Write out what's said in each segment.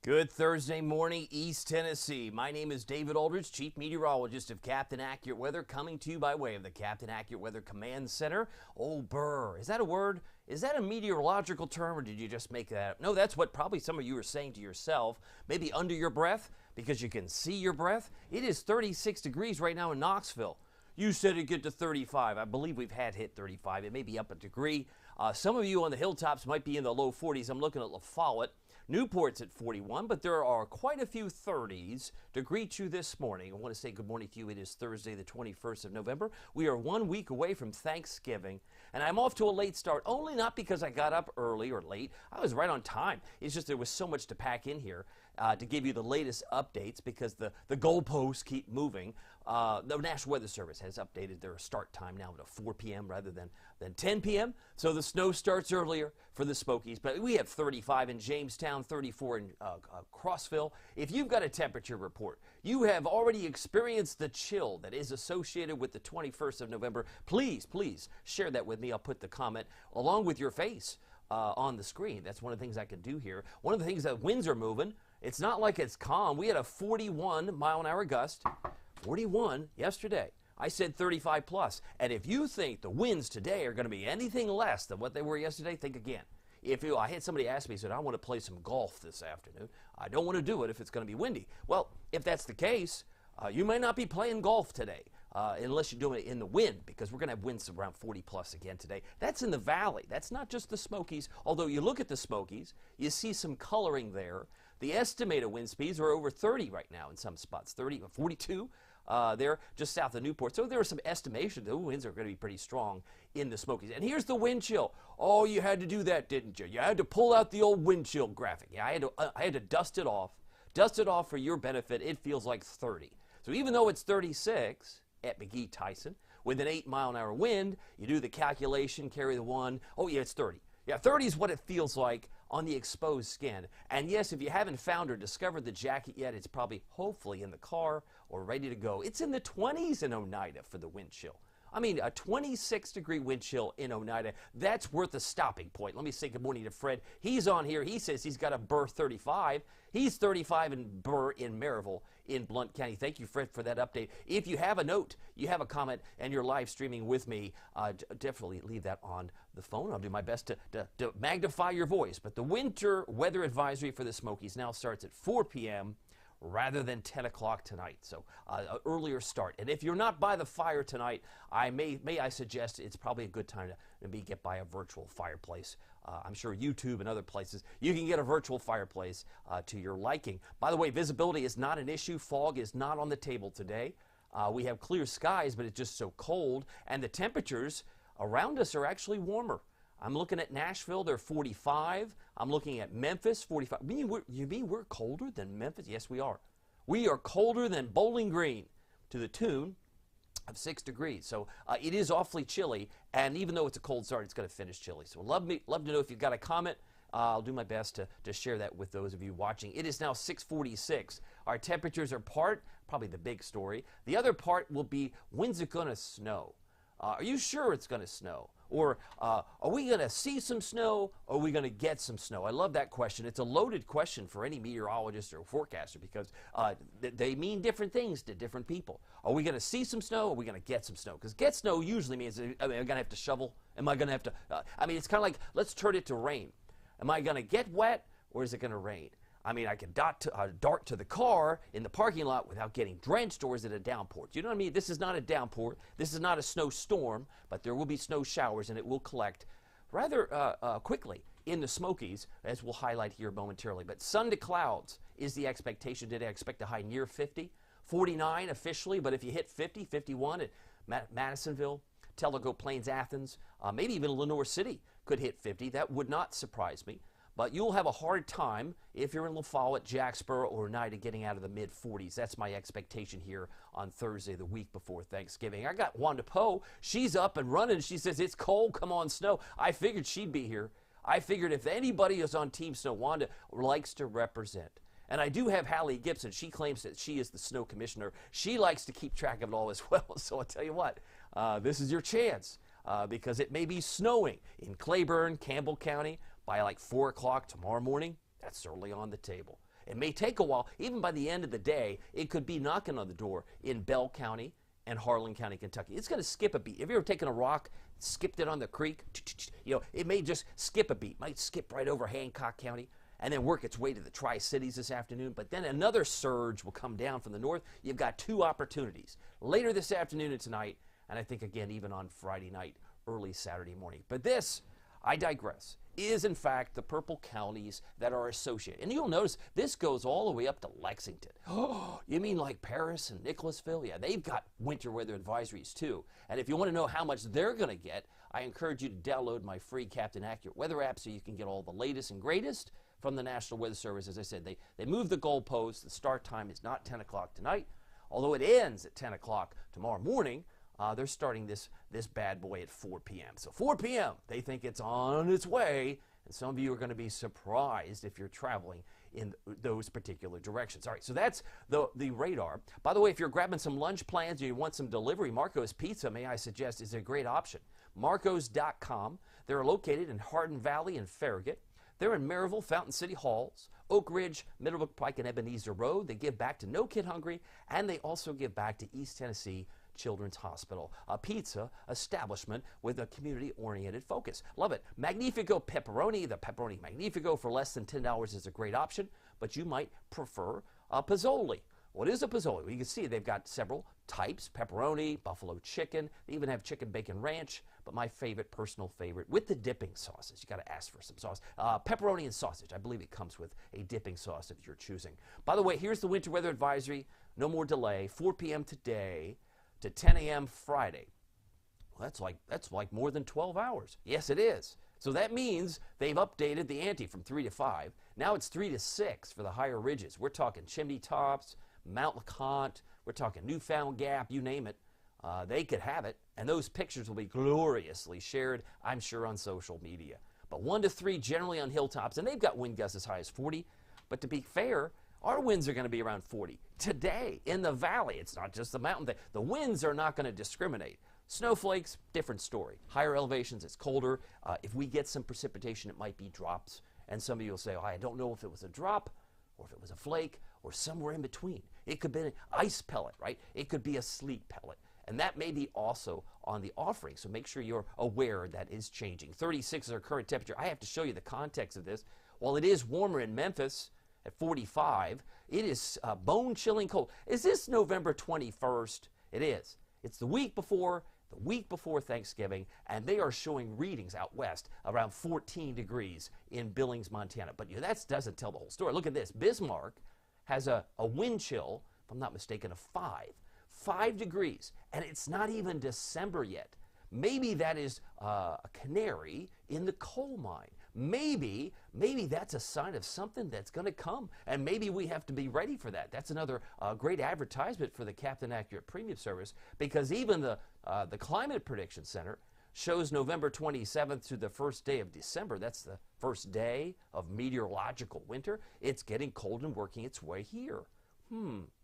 Good Thursday morning, East Tennessee. My name is David Aldridge, Chief Meteorologist of Captain Accurate Weather, coming to you by way of the Captain Accurate Weather Command Center. Oh, brr. Is that a word? Is that a meteorological term, or did you just make that up? No, that's what probably some of you are saying to yourself, maybe under your breath, because you can see your breath. It is 36 degrees right now in Knoxville. You said it'd get to 35. I believe we've hit 35. It may be up a degree. Some of you on the hilltops might be in the low 40s. I'm looking at La Follette. Newport's at 41, but there are quite a few 30s to greet you this morning. I want to say good morning to you. It is Thursday, the 21st of November. We are 1 week away from Thanksgiving, and I'm off to a late start, only not because I got up early or late. I was right on time. It's just there was so much to pack in here to give you the latest updates because the goalposts keep moving. The National Weather Service has updated their start time now to 4 p.m. rather than 10 p.m., so the snow starts earlier for the Smokies. But we have 35 in Jamestown, 34 in Crossville. If you've got a temperature report, you have already experienced the chill that is associated with the 21st of November, please share that with me. I'll put the comment along with your face on the screen. That's one of the things I can do here. One of the things that winds are moving. It's not like it's calm. We had a 41-mile-an-hour gust, 41 yesterday. I said 35 plus. And if you think the winds today are going to be anything less than what they were yesterday, think again. I had somebody ask me, said, I want to play some golf this afternoon. I don't want to do it if it's going to be windy. Well, if that's the case, you may not be playing golf today unless you're doing it in the wind, because we're going to have winds around 40 plus again today. That's in the valley. That's not just the Smokies. Although you look at the Smokies, you see some coloring there. The estimated wind speeds are over 30 right now in some spots, 30 or 42 there just south of Newport. So there are some estimations. The winds are going to be pretty strong in the Smokies. And here's the wind chill. Oh, you had to do that, didn't you? You had to pull out the old wind chill graphic. Yeah, I had to dust it off. Dust it off for your benefit. It feels like 30. So even though it's 36 at McGee-Tyson with an 8-mile-an-hour wind, you do the calculation, carry the 1. Oh, yeah, it's 30. Yeah, 30 is what it feels like on the exposed skin. And yes, if you haven't found or discovered the jacket yet, it's probably, hopefully, in the car or ready to go. It's in the 20s in Oneida for the wind chill. I mean, a 26-degree wind chill in Oneida, that's worth a stopping point. Let me say good morning to Fred. He's on here. He says he's got a Burr 35. He's 35 in Burr in Maryville in Blount County. Thank you, Fred, for that update. If you have a note, you have a comment, and you're live streaming with me, definitely leave that on the phone. I'll do my best to magnify your voice. But the winter weather advisory for the Smokies now starts at 4 p.m., rather than 10 o'clock tonight, so an earlier start. And if you're not by the fire tonight, may I suggest it's probably a good time to get by a virtual fireplace. I'm sure YouTube and other places, you can get a virtual fireplace to your liking. By the way, visibility is not an issue. Fog is not on the table today. We have clear skies, but it's just so cold, and the temperatures around us are actually warmer. I'm looking at Nashville, they're 45. I'm looking at Memphis, 45. You mean we're colder than Memphis? Yes, we are. We are colder than Bowling Green to the tune of 6 degrees. So it is awfully chilly, and even though it's a cold start, it's going to finish chilly. So love to know if you've got a comment. I'll do my best to share that with those of you watching. It is now 6:46. Our temperatures are probably the big story. The other part will be, when's it going to snow? Are you sure it's going to snow? Or are we going to see some snow, or are we going to get some snow? I love that question. It's a loaded question for any meteorologist or forecaster because they mean different things to different people. Are we going to see some snow, or are we going to get some snow? Because get snow usually means, am I going to have to shovel? Am I going to have to, it's kind of like, let's turn it to rain. Am I going to get wet, or is it going to rain? I mean, I can dart to the car in the parking lot without getting drenched, or is it a downpour? You know what I mean? This is not a downpour. This is not a snowstorm, but there will be snow showers, and it will collect rather quickly in the Smokies, as we'll highlight here momentarily. But sun to clouds is the expectation today. I expect a high near 50, 49 officially, but if you hit 50, 51 at Madisonville, Tellico Plains, Athens, maybe even Lenore City could hit 50. That would not surprise me. But you'll have a hard time if you're in La Follette, Jacksboro, or Oneida getting out of the mid-40s. That's my expectation here on Thursday, the week before Thanksgiving. I got Wanda Poe. She's up and running. She says, it's cold. Come on, snow. I figured she'd be here. I figured if anybody is on Team Snow, Wanda likes to represent. And I do have Hallie Gibson. She claims that she is the snow commissioner. She likes to keep track of it all as well. So I'll tell you what, this is your chance because it may be snowing in Claiborne, Campbell County by like 4 o'clock tomorrow morning. That's certainly on the table. It may take a while. Even by the end of the day, it could be knocking on the door in Bell County and Harlan County, Kentucky. It's going to skip a beat. Have you ever taken a rock, skipped it on the creek? It may just skip a beat. Might skip right over Hancock County and then work its way to the Tri-Cities this afternoon. But then another surge will come down from the north. You've got two opportunities later this afternoon and tonight, and I think again even on Friday night, early Saturday morning. But this, I digress, is in fact the purple counties that are associated. And you'll notice this goes all the way up to Lexington. Oh, you mean like Paris and Nicholasville? Yeah, they've got winter weather advisories too. And if you want to know how much they're going to get, I encourage you to download my free Captain Accurate weather app so you can get all the latest and greatest from the National Weather Service. As I said, they moved the goalposts. The start time is not 10 o'clock tonight, although it ends at 10 o'clock tomorrow morning. They're starting this bad boy at 4 p.m. So 4 p.m., they think it's on its way, and some of you are going to be surprised if you're traveling in those particular directions. All right, so that's the radar. By the way, if you're grabbing some lunch plans or you want some delivery, Marco's Pizza, may I suggest, is a great option. Marcos.com. They're located in Hardin Valley and Farragut. They're in Maryville, Fountain City Halls, Oak Ridge, Middlebrook Pike, and Ebenezer Road. They give back to No Kid Hungry, and they also give back to East Tennessee Children's Hospital, a pizza establishment with a community-oriented focus. Love it. Magnifico pepperoni, the pepperoni Magnifico for less than $10 is a great option, but you might prefer a Pozzoli. What is a Pozzoli? Well, you can see they've got several types: pepperoni, buffalo chicken. They even have chicken bacon ranch, but my favorite, personal favorite, with the dipping sauces. You got to ask for some sauce. Pepperoni and sausage. I believe it comes with a dipping sauce if you're choosing. By the way, here's the winter weather advisory. No more delay. 4 p.m. today to 10 a.m. Friday. Well, that's like more than 12 hours. Yes, it is. So that means they've updated the ante from 3 to 5. Now it's 3 to 6 for the higher ridges. We're talking Chimney Tops, Mount LeConte, we're talking Newfound Gap, you name it. They could have it, and those pictures will be gloriously shared, I'm sure, on social media. But 1 to 3 generally on hilltops, and they've got wind gusts as high as 40. But to be fair, our winds are going to be around 40. Today, in the valley, it's not just the mountain. The winds are not going to discriminate. Snowflakes, different story. Higher elevations, it's colder. If we get some precipitation, it might be drops. And some of you will say, oh, I don't know if it was a drop or if it was a flake or somewhere in between. It could be an ice pellet, right? It could be a sleet pellet. And that may be also on the offering, so make sure you're aware that is changing. 36 is our current temperature. I have to show you the context of this. While it is warmer in Memphis at 45, it is bone-chilling cold. Is this November 21st? It is. It's the week before Thanksgiving, and they are showing readings out west around 14 degrees in Billings, Montana. But that doesn't tell the whole story. Look at this. Bismarck has a wind chill, if I'm not mistaken, of 5 degrees, and it's not even December yet. Maybe that is a canary in the coal mine. Maybe that's a sign of something that's going to come, and maybe we have to be ready for that. That's another great advertisement for the Captain Accurate Premium Service, because even the Climate Prediction Center shows November 27th to the first day of December. That's the first day of meteorological winter. It's getting cold and working its way here.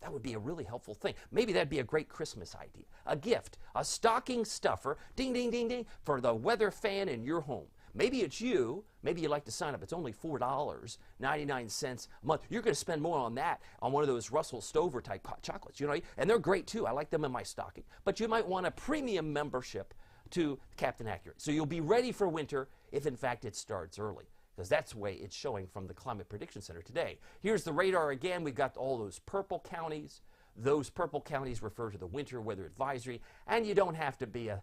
That would be a really helpful thing. Maybe that'd be a great Christmas idea. A gift, a stocking stuffer, ding, ding, ding, ding, for the weather fan in your home. Maybe it's you. Maybe you'd like to sign up. It's only $4.99 a month. You're going to spend more on that, on one of those Russell Stover type hot chocolates, and they're great too. I like them in my stocking. But you might want a premium membership to Captain Accurate, so you'll be ready for winter if in fact it starts early, because that's the way it's showing from the Climate Prediction Center today. Here's the radar again. We've got all those purple counties. Those purple counties refer to the winter weather advisory, and you don't have to be a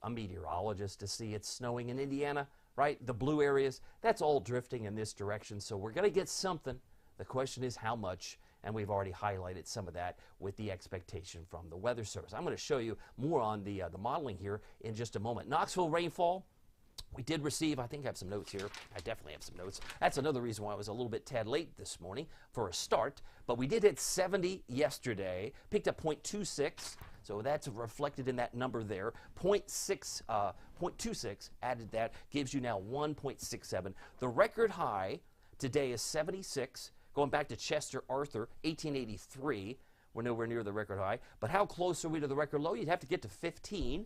meteorologist to see it's snowing in Indiana, right? The blue areas, that's all drifting in this direction, so we're going to get something. The question is how much, and we've already highlighted some of that with the expectation from the Weather Service. I'm going to show you more on the modeling here in just a moment. Knoxville rainfall. We did receive, I think I have some notes here. I definitely have some notes. That's another reason why I was a little bit tad late this morning for a start. But we did hit 70 yesterday, picked up 0.26. So that's reflected in that number there. 0.26 added that, gives you now 1.67. The record high today is 76. Going back to Chester Arthur, 1883. We're nowhere near the record high. But how close are we to the record low? You'd have to get to 15.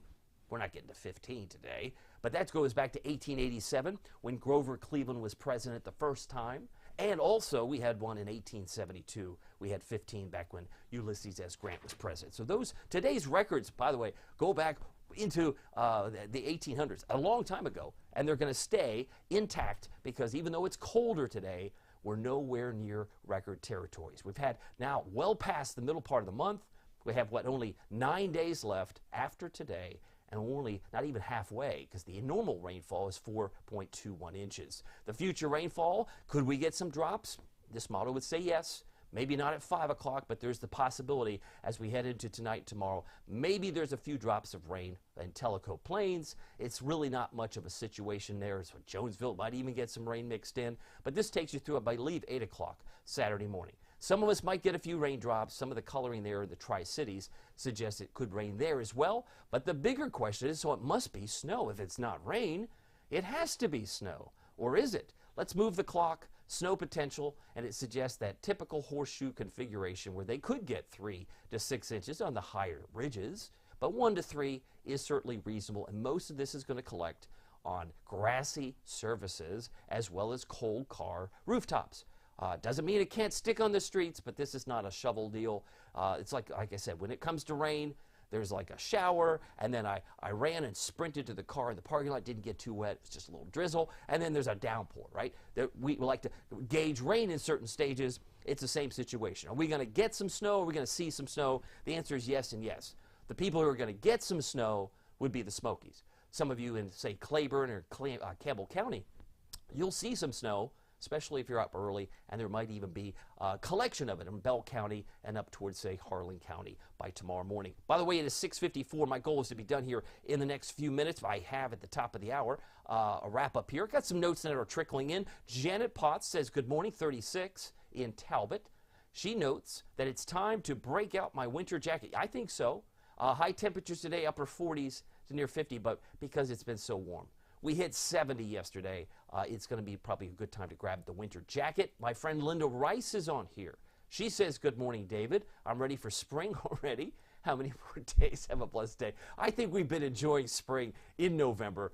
We're not getting to 15 today. But that goes back to 1887 when Grover Cleveland was president the first time. And also, we had one in 1872. We had 15 back when Ulysses S. Grant was president. So today's records, by the way, go back into the 1800s, a long time ago, and they're going to stay intact because even though it's colder today, we're nowhere near record territories. We've had now well past the middle part of the month. We have, only 9 days left after today, and we're only not even halfway because the normal rainfall is 4.21 inches. The future rainfall, could we get some drops? This model would say yes. Maybe not at 5 o'clock, but there's the possibility as we head into tonight and tomorrow. Maybe there's a few drops of rain in Tellico Plains. It's really not much of a situation there. So Jonesville might even get some rain mixed in. But this takes you through, I believe, 8 o'clock Saturday morning. Some of us might get a few raindrops. Some of the coloring there in the Tri-Cities suggests it could rain there as well. But the bigger question is, so it must be snow. If it's not rain, it has to be snow. Or is it? Let's move the clock. Snow potential, and it suggests that typical horseshoe configuration where they could get 3 to 6 inches on the higher ridges, but 1 to 3 is certainly reasonable, and most of this is going to collect on grassy surfaces as well as cold car rooftops. Doesn't mean it can't stick on the streets, but this is not a shovel deal. It's like I said, when it comes to rain, there's like a shower, and then I ran and sprinted to the car in the parking lot, didn't get too wet, it's just a little drizzle, and then there's a downpour, right? We like to gauge rain in certain stages. It's the same situation. Are we going to get some snow? Are we going to see some snow? The answer is yes and yes. The people who are going to get some snow would be the Smokies. Some of you in, say, Claiborne or Campbell County, you'll see some snow, especially if you're up early, and there might even be a collection of it in Bell County and up towards, say, Harlan County by tomorrow morning. By the way, it is 6:54. My goal is to be done here in the next few minutes. I have at the top of the hour a wrap up here. Got some notes that are trickling in. Janet Potts says, good morning, 36 in Talbot. She notes that it's time to break out my winter jacket. I think so. High temperatures today, upper 40s to near 50, but because it's been so warm. We hit 70 yesterday. It's going to be probably a good time to grab the winter jacket. My friend Linda Rice is on here. She says, good morning, David. I'm ready for spring already. How many more days? Have a blessed day. I think we've been enjoying spring in November,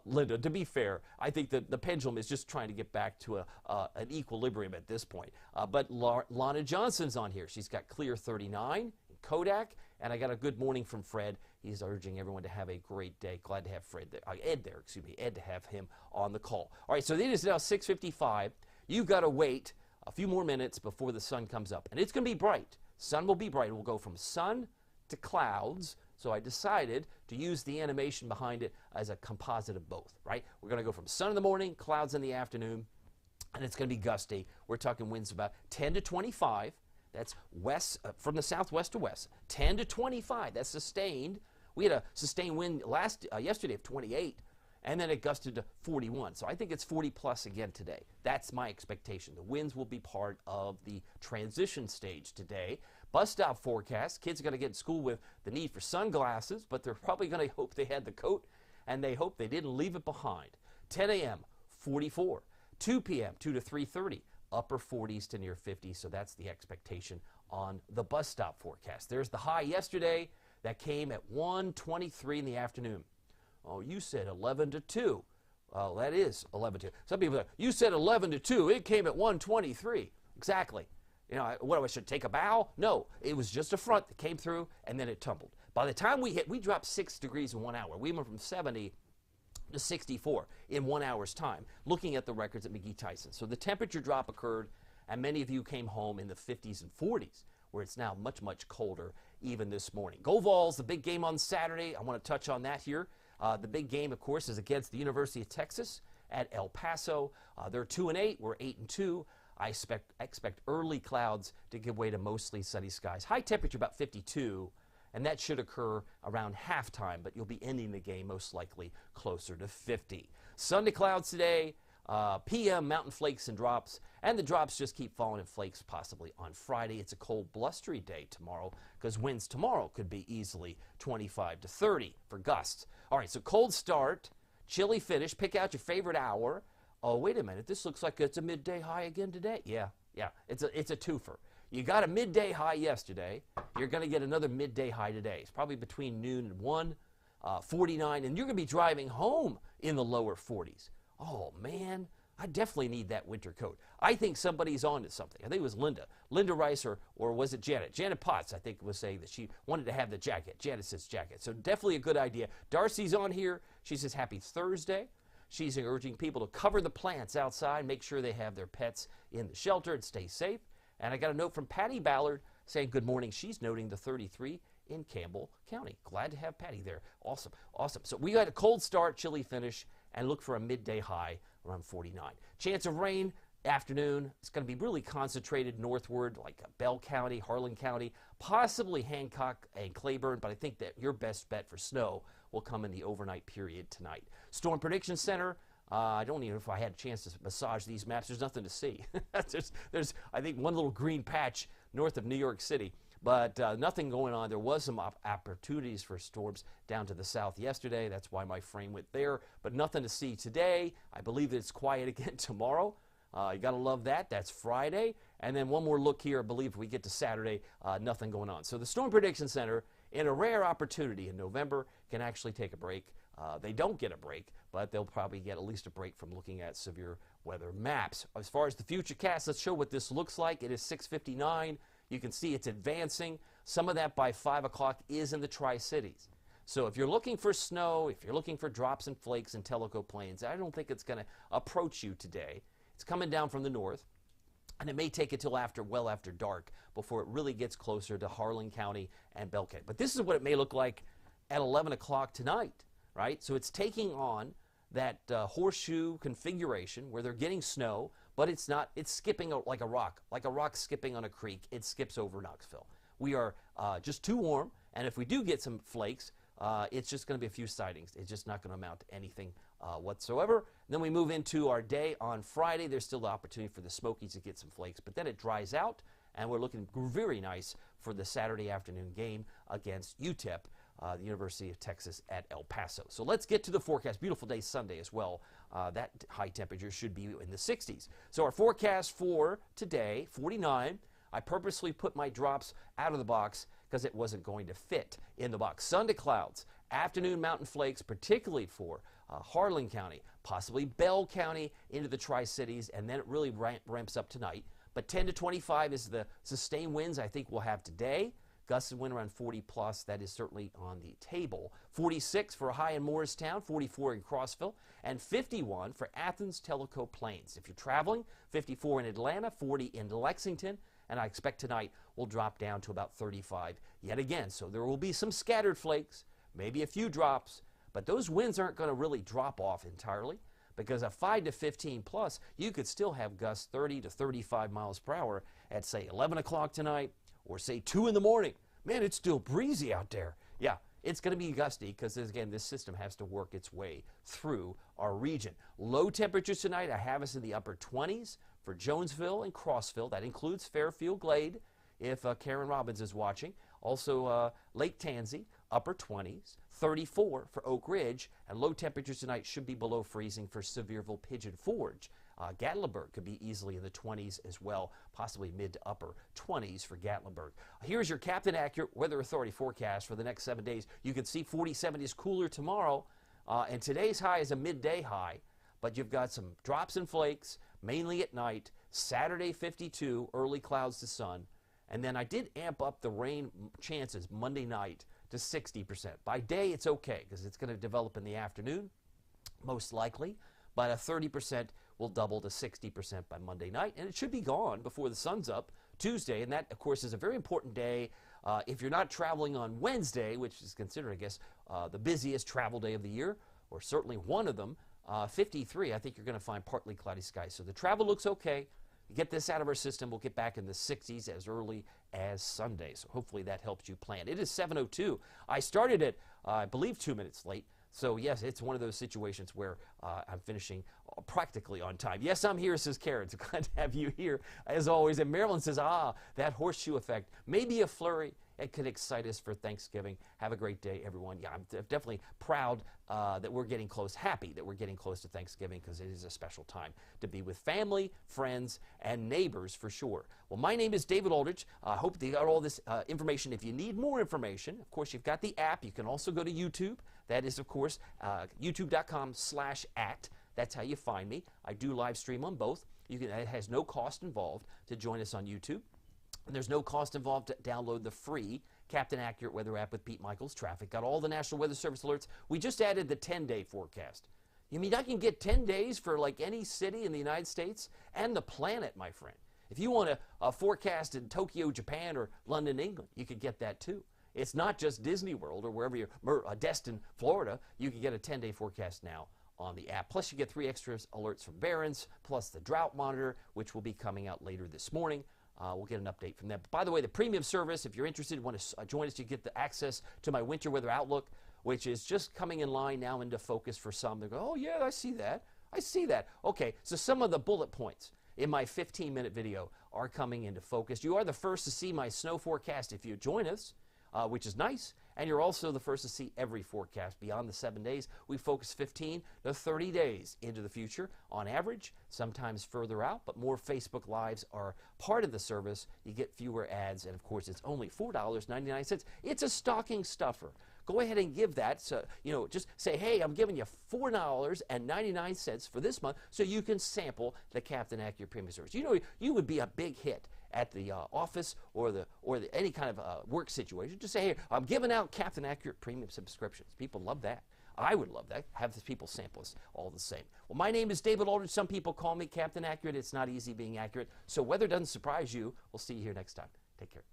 Linda. To be fair, I think that the pendulum is just trying to get back to an equilibrium at this point. But Lana Johnson's on here. She's got clear 39 in Kodak. And I got a good morning from Fred. He's urging everyone to have a great day. Glad to have Ed to have him on the call. All right, so it is now 6:55. You've got to wait a few more minutes before the sun comes up. And it's going to be bright. Sun will be bright. We'll go from sun to clouds. So I decided to use the animation behind it as a composite of both, right? We're going to go from sun in the morning, clouds in the afternoon, and it's going to be gusty. We're talking winds about 10 to 25. That's west from the southwest to west. 10 to 25. That's sustained. We had a sustained wind yesterday of 28, and then it gusted to 41. So I think it's 40 plus again today. That's my expectation. The winds will be part of the transition stage today. Bus stop forecast. Kids are going to get in school with the need for sunglasses, but they're probably going to hope they had the coat, and they hope they didn't leave it behind. 10 a.m., 44. 2 p.m., 2 to 3:30. Upper 40s to near 50, so that's the expectation on the bus stop forecast. There's the high yesterday that came at 1:23 in the afternoon. Oh, you said 11 to 2. That is 11 to 2. Some people say, you said 11 to 2. It came at 1:23. Exactly. You know, what, I should take a bow? No, it was just a front that came through, and then it tumbled. By the time we dropped 6 degrees in 1 hour. We went from 70 to 64 in 1 hour's time, looking at the records at McGee Tyson. So the temperature drop occurred, and many of you came home in the 50s and 40s, where it's now much, much colder even this morning. Go Vols, the big game on Saturday. I want to touch on that here. The big game, of course, is against the University of Texas at El Paso. They're 2-8. We're 8-2. I expect early clouds to give way to mostly sunny skies. High temperature about 52. And that should occur around halftime, but you'll be ending the game most likely closer to 50. Sunday clouds today, PM mountain flakes and drops, and the drops just keep falling in flakes possibly on Friday. It's a cold, blustery day tomorrow because winds tomorrow could be easily 25 to 30 for gusts. All right, so cold start, chilly finish. Pick out your favorite hour. Oh, wait a minute. This looks like it's a midday high again today. Yeah, it's a twofer. You got a midday high yesterday. You're going to get another midday high today. It's probably between noon and 1, 49, and you're going to be driving home in the lower 40s. Oh, man, I definitely need that winter coat. I think somebody's on to something. I think it was Linda Rice, or was it Janet? Janet Potts, I think, was saying that she wanted to have the jacket, Janice's jacket. So definitely a good idea. Darcy's on here. She says happy Thursday. She's urging people to cover the plants outside, make sure they have their pets in the shelter and stay safe. And I got a note from Patty Ballard saying good morning. She's noting the 33 in Campbell County. Glad to have Patty there. Awesome, awesome. So we got a cold start, chilly finish, and look for a midday high around 49. Chance of rain, afternoon. It's going to be really concentrated northward, like Bell County, Harlan County, possibly Hancock and Claiborne, but I think that your best bet for snow will come in the overnight period tonight. Storm Prediction Center, I don't even know if I had a chance to massage these maps. There's nothing to see. there's, I think, one little green patch north of New York City. But nothing going on. There was some opportunities for storms down to the south yesterday. That's why my frame went there. But nothing to see today. I believe that it's quiet again tomorrow. You got to love that. That's Friday. And then one more look here. I believe if we get to Saturday, nothing going on. So the Storm Prediction Center, in a rare opportunity in November, can actually take a break. They don't get a break, but they'll probably get at least a break from looking at severe weather maps. As far as the future cast, let's show what this looks like. It is 6:59. You can see it's advancing. Some of that by 5 o'clock is in the Tri-Cities. So if you're looking for snow, if you're looking for drops and flakes in Tellico Plains, I don't think it's going to approach you today. It's coming down from the north, and it may take it till well after dark before it really gets closer to Harlan County and Bell County. But this is what it may look like at 11 o'clock tonight, right? So it's taking on that horseshoe configuration where they're getting snow, but it's not, it's skipping like a rock skipping on a creek. It skips over Knoxville. We are just too warm, and if we do get some flakes, it's just going to be a few sightings. It's just not going to amount to anything whatsoever. Then we move into our day on Friday. There's still the opportunity for the Smokies to get some flakes, but then it dries out, and we're looking very nice for the Saturday afternoon game against UTEP, the University of Texas at El Paso. So let's get to the forecast. Beautiful day Sunday as well. That high temperature should be in the 60s. So our forecast for today, 49. I purposely put my drops out of the box because it wasn't going to fit in the box. Sun to clouds, afternoon mountain flakes, particularly for Harlan County, possibly Bell County into the Tri-Cities, and then it really ramps up tonight. But 10 to 25 is the sustained winds I think we'll have today. Gusts of wind around 40 plus, that is certainly on the table. 46 for a high in Morristown, 44 in Crossville, and 51 for Athens, Tellico Plains. If you're traveling, 54 in Atlanta, 40 in Lexington, and I expect tonight will drop down to about 35 yet again. So there will be some scattered flakes, maybe a few drops, but those winds aren't going to really drop off entirely because a 5 to 15 plus, you could still have gusts 30 to 35 miles per hour at, say, 11 o'clock tonight, or say 2 in the morning. Man, it's still breezy out there. Yeah, it's going to be gusty because, again, this system has to work its way through our region. Low temperatures tonight, I have us in the upper 20s for Jonesville and Crossville. That includes Fairfield Glade, if Karen Robbins is watching. Also, Lake Tansy, upper 20s. 34 for Oak Ridge, and low temperatures tonight should be below freezing for Sevierville Pigeon Forge. Gatlinburg could be easily in the 20s as well, possibly mid to upper 20s for Gatlinburg. Here's your Captain Accurate Weather Authority forecast for the next 7 days. You can see 47 is cooler tomorrow, and today's high is a midday high, but you've got some drops and flakes, mainly at night. Saturday 52, early clouds to sun, and then I did amp up the rain chances Monday night to 60%. By day, it's okay because it's going to develop in the afternoon, most likely, but a 30% will double to 60% by Monday night, and it should be gone before the sun's up Tuesday, and that, of course, is a very important day. If you're not traveling on Wednesday, which is considered, I guess, the busiest travel day of the year, or certainly one of them, 53, I think you're going to find partly cloudy skies. So the travel looks okay. Get this out of our system, we'll get back in the 60s as early as Sunday. So hopefully that helps you plan. It is 7:02. I started it, I believe, 2 minutes late. So yes, it's one of those situations where I'm finishing practically on time. Yes, I'm here, says Karen. It's glad to have you here, as always. And Marilyn says, that horseshoe effect. Maybe a flurry. It could excite us for Thanksgiving. Have a great day, everyone. Yeah, I'm definitely proud that we're getting close, happy that we're getting close to Thanksgiving because it is a special time to be with family, friends, and neighbors for sure. Well, my name is David Aldrich. I hope you got all this information. If you need more information, of course, you've got the app. You can also go to YouTube. That is, of course, youtube.com/act. That's how you find me. I do live stream on both. It has no cost involved to join us on YouTube. And there's no cost involved to download the free Captain Accurate Weather app with Pete Michaels Traffic. Got all the National Weather Service alerts. We just added the 10-day forecast. You mean I can get 10 days for like any city in the United States and the planet, my friend. If you want a forecast in Tokyo, Japan, or London, England, you could get that too. It's not just Disney World or wherever you're, Destin, Florida. You can get a 10-day forecast now on the app. Plus, you get 3 extra alerts from Barron's, plus the drought monitor, which will be coming out later this morning. We'll get an update from them. By the way, the premium service, if you're interested, want to join us, you get the access to my winter weather outlook, which is just coming in line now into focus for some. They go, oh, yeah, I see that. I see that. Okay, so some of the bullet points in my 15-minute video are coming into focus. You are the first to see my snow forecast if you join us, which is nice. And you're also the first to see every forecast beyond the 7 days. We focus 15 to 30 days into the future on average, sometimes further out, but more Facebook Lives are part of the service. You get fewer ads, and of course, it's only $4.99. It's a stocking stuffer. Go ahead and give that. So, just say, hey, I'm giving you $4.99 for this month so you can sample the Captain Accurate Premium Service. You would be a big hit at the office or any kind of work situation. Just say, hey, I'm giving out Captain Accurate Premium subscriptions. People love that. I would love that. Have the people sample us all the same. Well, my name is David Aldridge. Some people call me Captain Accurate. It's not easy being accurate. So weather doesn't surprise you. We'll see you here next time. Take care.